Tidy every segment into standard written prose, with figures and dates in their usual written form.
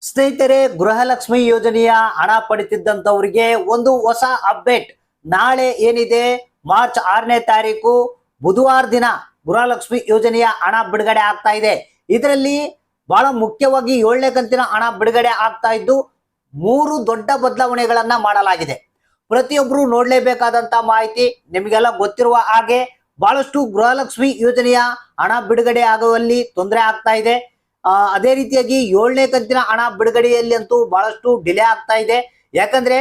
ಸ್ನೇಹಿತರೆ, ಗೃಹಲಕ್ಷ್ಮಿ ಯೋಜನೆಯ ಹಣ ಪಡಿತಿದ್ದಂತವರಿಗೆ ಒಂದು ಹೊಸ ಅಪ್ಡೇಟ್. ನಾಳೆ ಏನಿದೆ ಮಾರ್ಚ್ 6ನೇ ತಾರೀಕು ಬುಧವಾರ ದಿನ ಗೃಹಲಕ್ಷ್ಮಿ ಯೋಜನೆಯ ಹಣ ಬಿಡುಗಡೆ ಆಗ್ತಾ ಇದೆ. ಇದರಲ್ಲಿ ಬಹಳ ಮುಖ್ಯವಾಗಿ 7ನೇ ಕಂತಿನ ಹಣ ಬಿಡುಗಡೆ ಆಗ್ತಾ ಇದ್ದು 3 ದೊಡ್ಡ ಬದಲಾವಣೆಗಳನ್ನ ಮಾಡಲಾಗಿದೆ. ಪ್ರತಿಯೊಬ್ಬರು ನೋಡ್ಲೇಬೇಕಾದಂತ ಮಾಹಿತಿ. ನಿಮಗೆಲ್ಲ ಗೊತ್ತಿರುವ ಹಾಗೆ ಬಹಳಷ್ಟು ಗೃಹಲಕ್ಷ್ಮಿ ಯೋಜನೆಯ ಹಣ ಬಿಡುಗಡೆ ಆಗುವಲ್ಲಿ ತೊಂದರೆ ಆಗ್ತಾ ಇದೆ. ಅದೇ ರೀತಿಯಾಗಿ 7ನೇ ಕಂತಿನ ಹಣ ಬಿಡುಗಡೆಯಲ್ಲಿ ಅಂತೂ ಬಹಳಷ್ಟು ಡಿಲೇ ಆಗ್ತಾ ಇದೆ. ಯಾಕಂದ್ರೆ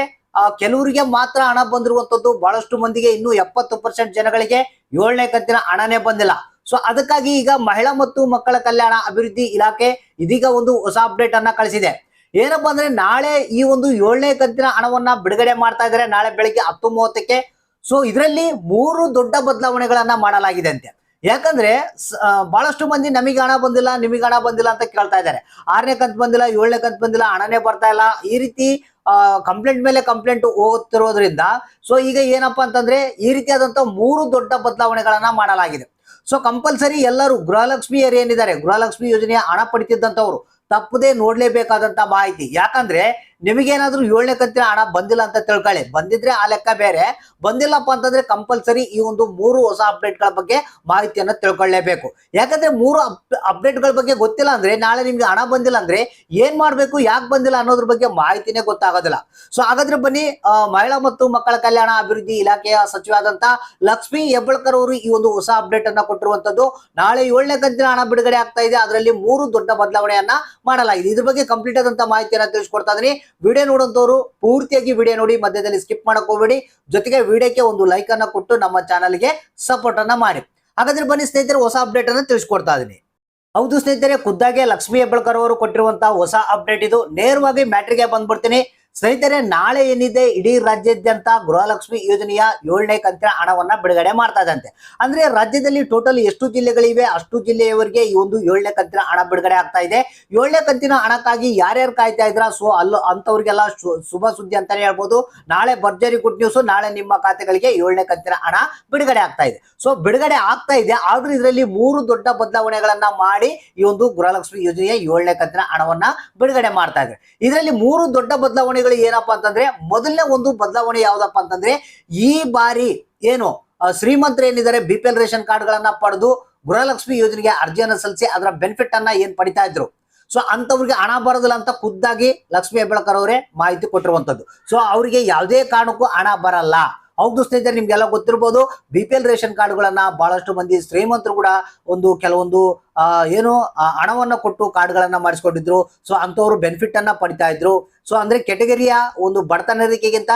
ಕೆಲವರಿಗೆ ಮಾತ್ರ ಹಣ ಬಂದಿರುವಂತದ್ದು, ಬಹಳಷ್ಟು ಮಂದಿಗೆ ಇನ್ನು 70% ಜನಗಳಿಗೆ 7ನೇ ಕಂತಿನ ಹಣನೇ ಬಂದಿಲ್ಲ. ಸೊ ಅದಕ್ಕಾಗಿ ಈಗ ಮಹಿಳಾ ಮತ್ತು ಮಕ್ಕಳ ಕಲ್ಯಾಣ ಅಭಿವೃದ್ಧಿ ಇಲಾಖೆ ಇದೀಗ ಒಂದು ಹೊಸ ಅಪ್ಡೇಟ್ ಅನ್ನ ಕಳಿಸಿದೆ. ಏನಪ್ಪಾ ಅಂದ್ರೆ ನಾಳೆ ಈ ಒಂದು 7ನೇ ಕಂತಿನ ಹಣವನ್ನ ಬಿಡುಗಡೆ ಮಾಡ್ತಾ ಇದ್ದಾರೆ, ನಾಳೆ ಬೆಳಿಗ್ಗೆ 10:30ಕ್ಕೆ. ಸೊ ಇದರಲ್ಲಿ 3 ದೊಡ್ಡ ಬದಲಾವಣೆಗಳನ್ನ ಮಾಡಲಾಗಿದೆ ಅಂತೆ. ಯಾಕಂದ್ರೆ ಬಹಳಷ್ಟು ಮಂದಿ ನಮಗೆ ಹಣ ಬಂದಿಲ್ಲ, ನಿಮಗೆ ಹಣ ಬಂದಿಲ್ಲ ಅಂತ ಕೇಳ್ತಾ ಇದ್ದಾರೆ. 6ನೇ ಕಂತು ಬಂದಿಲ್ಲ, 7ನೇ ಕಂತು ಬಂದಿಲ್ಲ, ಹಣನೇ ಬರ್ತಾ ಇಲ್ಲ, ಈ ರೀತಿ ಕಂಪ್ಲೇಂಟ್ ಮೇಲೆ ಕಂಪ್ಲೇಂಟ್ ಹೋಗುತ್ತಿರೋದ್ರಿಂದ ಸೊ ಈಗ ಏನಪ್ಪಾ ಅಂತಂದ್ರೆ ಈ ರೀತಿಯಾದಂತ 3 ದೊಡ್ಡ ಬದಲಾವಣೆಗಳನ್ನ ಮಾಡಲಾಗಿದೆ. ಸೊ ಕಂಪಲ್ಸರಿ ಎಲ್ಲರೂ ಗೃಹಲಕ್ಷ್ಮಿಯರು ಏನಿದ್ದಾರೆ, ಗೃಹಲಕ್ಷ್ಮಿ ಯೋಜನೆಯ ಹಣ ಪಡಿತಿದ್ದಂತವ್ರು ತಪ್ಪದೇ ನೋಡ್ಲೇಬೇಕಾದಂತ ಮಾಹಿತಿ. ಯಾಕಂದ್ರೆ ನಿಮಗೇನಾದ್ರೂ 7ನೇ ಕಂತಿನ ಹಣ ಬಂದಿಲ್ಲ ಅಂತ ತಿಳ್ಕೊಳ್ಳಿ, ಬಂದಿದ್ರೆ ಆ ಲೆಕ್ಕ ಬೇರೆ, ಬಂದಿಲ್ಲಪ್ಪ ಅಂತಂದ್ರೆ ಕಂಪಲ್ಸರಿ ಈ ಒಂದು 3 ಹೊಸ ಅಪ್ಡೇಟ್ಗಳ ಬಗ್ಗೆ ಮಾಹಿತಿಯನ್ನ ತಿಳ್ಕೊಳ್ಳೇಬೇಕು. ಯಾಕಂದ್ರೆ 3 ಅಪ್ಡೇಟ್ಗಳ ಬಗ್ಗೆ ಗೊತ್ತಿಲ್ಲ ಅಂದ್ರೆ ನಾಳೆ ನಿಮ್ಗೆ ಹಣ ಬಂದಿಲ್ಲ ಅಂದ್ರೆ ಏನ್ ಮಾಡ್ಬೇಕು, ಯಾಕೆ ಬಂದಿಲ್ಲ ಅನ್ನೋದ್ರ ಬಗ್ಗೆ ಮಾಹಿತಿನೇ ಗೊತ್ತಾಗೋದಿಲ್ಲ. ಸೊ ಹಾಗಾದ್ರೆ ಬನ್ನಿ, ಮಹಿಳಾ ಮತ್ತು ಮಕ್ಕಳ ಕಲ್ಯಾಣ ಅಭಿವೃದ್ಧಿ ಇಲಾಖೆಯ ಸಚಿವರಾದಂತ ಲಕ್ಷ್ಮಿ ಹೆಬ್ಬಾಳ್ಕರ್ ಅವರು ಈ ಒಂದು ಹೊಸ ಅಪ್ಡೇಟ್ ಅನ್ನ ಕೊಟ್ಟಿರುವಂತದ್ದು. ನಾಳೆ 7ನೇ ಕಂತಿನ ಹಣ ಬಿಡುಗಡೆ ಆಗ್ತಾ ಇದೆ, ಅದರಲ್ಲಿ 3 ದೊಡ್ಡ ಬದಲಾವಣೆಯನ್ನ ಮಾಡಲಾಗಿದೆ. ಇದ್ರ ಬಗ್ಗೆ ಕಂಪ್ಲೀಟ್ ಆದಂತ ಮಾಹಿತಿಯನ್ನ ತಿಳಿಸ್ಕೊಡ್ತಾ ಇದೀನಿ. ವಿಡಿಯೋ ನೋಡುವಂತವ್ರು ಪೂರ್ತಿಯಾಗಿ ವಿಡಿಯೋ ನೋಡಿ, ಮಧ್ಯದಲ್ಲಿ ಸ್ಕಿಪ್ ಮಾಡಕ್ ಹೋಗ್ಬೇಡಿ. ಜೊತೆಗೆ ವಿಡಿಯೋಕ್ಕೆ ಒಂದು ಲೈಕ್ ಅನ್ನ ಕೊಟ್ಟು ನಮ್ಮ ಚಾನಲ್ಗೆ ಸಪೋರ್ಟ್ ಅನ್ನ ಮಾಡಿ. ಹಾಗಾದ್ರೆ ಬನ್ನಿ ಸ್ನೇಹಿತರೆ, ಹೊಸ ಅಪ್ಡೇಟ್ ಅನ್ನ ತಿಳಿಸ್ಕೊಡ್ತಾ ಇದೀನಿ. ಹೌದು ಸ್ನೇಹಿತರೆ, ಖುದ್ದಾಗೆ ಲಕ್ಷ್ಮಿ ಹೆಬ್ಬಾಳ್ಕರ್ ಅವರು ಕೊಟ್ಟಿರುವಂತಹ ಹೊಸ ಅಪ್ಡೇಟ್ ಇದು. ನೇರವಾಗಿ ಮ್ಯಾಟ್ರಿಗೆ ಬಂದ್ಬಿಡ್ತೀನಿ. ಸ್ನೇಹಿತರೆ, ನಾಳೆ ಏನಿದೆ ಇಡೀ ರಾಜ್ಯಾದ್ಯಂತ ಗೃಹಲಕ್ಷ್ಮಿ ಯೋಜನೆಯ 7ನೇ ಕಂತಿನ ಹಣವನ್ನ ಬಿಡುಗಡೆ ಮಾಡ್ತಾ ಇದಂತೆ. ಅಂದ್ರೆ ರಾಜ್ಯದಲ್ಲಿ ಟೋಟಲ್ ಎಷ್ಟು ಜಿಲ್ಲೆಗಳಿವೆ ಅಷ್ಟು ಜಿಲ್ಲೆಯವರಿಗೆ ಈ ಒಂದು 7ನೇ ಕಂತಿನ ಹಣ ಬಿಡುಗಡೆ ಆಗ್ತಾ ಇದೆ. 7ನೇ ಕಂತಿನ ಹಣಕ್ಕಾಗಿ ಯಾರ್ಯಾರು ಕಾಯ್ತಾ ಇದ್ರ, ಸೊ ಅಂತವ್ರಿಗೆಲ್ಲ ಶುಭ ಸುದ್ದಿ ಅಂತಾನೆ ಹೇಳ್ಬೋದು. ನಾಳೆ ಭರ್ಜರಿ ಗುಡ್ ನ್ಯೂಸ್, ನಾಳೆ ನಿಮ್ಮ ಖಾತೆಗಳಿಗೆ 7ನೇ ಕಂತಿನ ಹಣ ಬಿಡುಗಡೆ ಆಗ್ತಾ ಇದೆ. ಸೊ ಬಿಡುಗಡೆ ಆಗ್ತಾ ಇದೆ, ಆದ್ರೂ ಇದರಲ್ಲಿ 3 ದೊಡ್ಡ ಬದಲಾವಣೆಗಳನ್ನ ಮಾಡಿ ಈ ಒಂದು ಗೃಹಲಕ್ಷ್ಮಿ ಯೋಜನೆಯ 7ನೇ ಕಂತಿನ ಹಣವನ್ನ ಬಿಡುಗಡೆ ಮಾಡ್ತಾ ಇದ್ದಾರೆ. ಇದರಲ್ಲಿ 3 ದೊಡ್ಡ ಬದಲಾವಣೆ ಏನಪ್ಪಾ ಅಂತಂದ್ರೆ, ಮೊದಲನೇ ಒಂದು ಬದಲಾವಣೆ ಯಾವ್ದಪ್ಪ ಅಂತಂದ್ರೆ, ಈ ಬಾರಿ ಏನು ಶ್ರೀಮಂತರು ಏನಿದ್ದಾರೆ BPL ರೇಷನ್ ಕಾರ್ಡ್ ಗಳನ್ನ ಪಡೆದು ಗೃಹಲಕ್ಷ್ಮಿ ಯೋಜನೆಗೆ ಅರ್ಜಿಯನ್ನ ಸಲ್ಲಿಸಿ ಅದರ ಬೆನಿಫಿಟ್ ಅನ್ನ ಏನ್ ಪಡಿತಾ ಇದ್ರು, ಸೊ ಅಂತವ್ರಿಗೆ ಹಣ ಬರೋದಿಲ್ಲ ಅಂತ ಖುದ್ದಾಗಿ ಲಕ್ಷ್ಮಿ ಹೆಬ್ಬಾಳ್ಕರ್ ಅವರೇ ಮಾಹಿತಿ ಕೊಟ್ಟಿರುವಂತದ್ದು. ಸೊ ಅವರಿಗೆ ಯಾವುದೇ ಕಾರಣಕ್ಕೂ ಹಣ ಬರಲ್ಲ. ಹೌದು ಸ್ನೇಹಿತರೆ, ನಿಮ್ಗೆಲ್ಲ ಗೊತ್ತಿರ್ಬೋದು, BPL ರೇಷನ್ ಕಾರ್ಡ್ಗಳನ್ನ ಬಹಳಷ್ಟು ಮಂದಿ ಶ್ರೀಮಂತರು ಕೂಡ ಕೆಲವೊಂದು ಏನು ಹಣವನ್ನ ಕೊಟ್ಟು ಕಾರ್ಡ್ಗಳನ್ನ ಮಾಡಿಸ್ಕೊಂಡಿದ್ರು. ಸೊ ಅಂತವ್ರು ಬೆನಿಫಿಟ್ ಅನ್ನ ಪಡಿತಾ ಇದ್ರು. ಸೊ ಅಂದ್ರೆ ಕೆಟಗರಿಯ ಒಂದು ಬಡತನ ರೇಖೆಗಿಂತ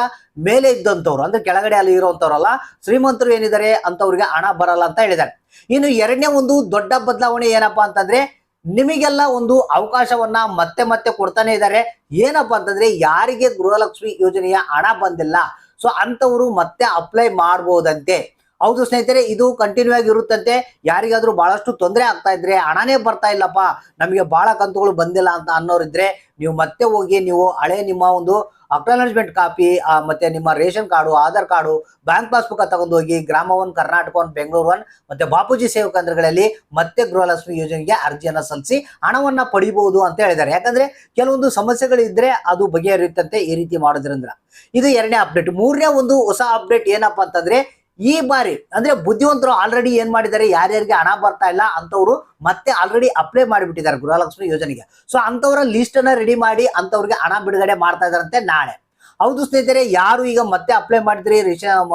ಮೇಲೆ ಇದ್ದಂಥವ್ರು, ಅಂದ್ರೆ ಕೆಳಗಡೆ ಅಲ್ಲಿ ಇರುವಂತವ್ರಲ್ಲ, ಶ್ರೀಮಂತರು ಏನಿದ್ದಾರೆ ಅಂತವ್ರಿಗೆ ಹಣ ಬರಲ್ಲ ಅಂತ ಹೇಳಿದ್ದಾರೆ. ಇನ್ನು ಎರಡನೇ ಒಂದು ದೊಡ್ಡ ಬದಲಾವಣೆ ಏನಪ್ಪಾ ಅಂತಂದ್ರೆ, ನಿಮಗೆಲ್ಲ ಒಂದು ಅವಕಾಶವನ್ನ ಮತ್ತೆ ಮತ್ತೆ ಕೊಡ್ತಾನೆ ಇದ್ದಾರೆ. ಏನಪ್ಪಾ ಅಂತಂದ್ರೆ, ಯಾರಿಗೆ ಗೃಹಲಕ್ಷ್ಮಿ ಯೋಜನೆಯ ಹಣ ಬಂದಿಲ್ಲ ಸೊ ಅಂತವರು ಮತ್ತೆ ಅಪ್ಲೈ ಮಾಡಬಹುದಂತೆ. ಹೌದು ಸ್ನೇಹಿತರೆ, ಇದು ಕಂಟಿನ್ಯೂ ಆಗಿ ಇರುತ್ತಂತೆ. ಯಾರಿಗಾದ್ರೂ ಬಹಳಷ್ಟು ತೊಂದರೆ ಆಗ್ತಾ ಇದ್ರೆ, ಹಣನೇ ಬರ್ತಾ ಇಲ್ಲಪ್ಪ, ನಮಗೆ ಬಹಳ ಕಂತುಗಳು ಬಂದಿಲ್ಲ ಅಂತ ಅನ್ನೋರಿದ್ರೆ, ನೀವು ಮತ್ತೆ ಹೋಗಿ ನೀವು ಹಳೆ ನಿಮ್ಮ ಒಂದು ಅಕ್ನಾಲಜ್ಮೆಂಟ್ ಕಾಪಿ, ಮತ್ತೆ ನಿಮ್ಮ ration card, Aadhaar card, bank passbook ತಗೊಂಡು ಹೋಗಿ ಗ್ರಾಮ 1, ಕರ್ನಾಟಕ 1, ಬೆಂಗಳೂರು 1 ಮತ್ತೆ ಬಾಪೂಜಿ ಸೇವಾ ಕೇಂದ್ರಗಳಲ್ಲಿ ಮತ್ತೆ ಗೃಹಲಕ್ಷ್ಮಿ ಯೋಜನೆಗೆ ಅರ್ಜಿಯನ್ನ ಸಲ್ಲಿಸಿ ಹಣವನ್ನ ಪಡಿಬಹುದು ಅಂತ ಹೇಳಿದ್ದಾರೆ. ಯಾಕಂದ್ರೆ ಕೆಲವೊಂದು ಸಮಸ್ಯೆಗಳು ಇದ್ರೆ ಅದು ಬಗೆಹರಿಯುತ್ತಂತೆ ಈ ರೀತಿ ಮಾಡೋದ್ರಿಂದ. ಇದು ಎರಡನೇ ಅಪ್ಡೇಟ್. ಮೂರನೇ ಒಂದು ಹೊಸ ಅಪ್ಡೇಟ್ ಏನಪ್ಪಾ ಅಂತಂದ್ರೆ, ಈ ಬಾರಿ ಅಂದ್ರೆ ಬುದ್ಧಿವಂತರು ಆಲ್ರೆಡಿ ಏನ್ ಮಾಡಿದ್ದಾರೆ, ಯಾರ್ಯಾರಿಗೆ ಹಣ ಬರ್ತಾ ಇಲ್ಲ ಅಂತವ್ರು ಮತ್ತೆ ಆಲ್ರೆಡಿ ಅಪ್ಲೈ ಮಾಡಿಬಿಟ್ಟಿದ್ದಾರೆ ಗೃಹಲಕ್ಷ್ಮಿ ಯೋಜನೆಗೆ. ಸೊ ಅಂತವರ ಲಿಸ್ಟ್ ಅನ್ನ ರೆಡಿ ಮಾಡಿ ಅಂತವ್ರಿಗೆ ಹಣ ಬಿಡುಗಡೆ ಮಾಡ್ತಾ ಇದಾರಂತೆ ನಾಳೆ. ಹೌದು ಸ್ನೇಹಿತರೆ, ಯಾರು ಈಗ ಮತ್ತೆ ಅಪ್ಲೈ ಮಾಡಿದ್ರಿ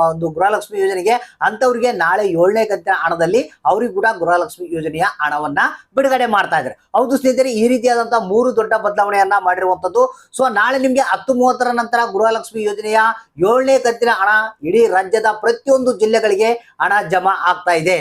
ಒಂದು ಗೃಹಲಕ್ಷ್ಮಿ ಯೋಜನೆಗೆ ಅಂತವ್ರಿಗೆ ನಾಳೆ 7ನೇ ಕಂತಿನ ಹಣದಲ್ಲಿ ಅವ್ರಿಗೆ ಕೂಡ ಗೃಹಲಕ್ಷ್ಮಿ ಯೋಜನೆಯ ಹಣವನ್ನ ಬಿಡುಗಡೆ ಮಾಡ್ತಾ ಇದ್ದಾರೆ. ಹೌದು ಸ್ನೇಹಿತರೆ, ಈ ರೀತಿಯಾದಂತಹ 3 ದೊಡ್ಡ ಬದಲಾವಣೆಯನ್ನ ಮಾಡಿರುವಂತದ್ದು. ಸೊ ನಾಳೆ ನಿಮ್ಗೆ 10:30 ನಂತರ ಗೃಹಲಕ್ಷ್ಮಿ ಯೋಜನೆಯ 7ನೇ ಕಂತಿನ ಹಣ ಇಡೀ ರಾಜ್ಯದ ಪ್ರತಿಯೊಂದು ಜಿಲ್ಲೆಗಳಿಗೆ ಹಣ ಜಮಾ ಆಗ್ತಾ ಇದೆ.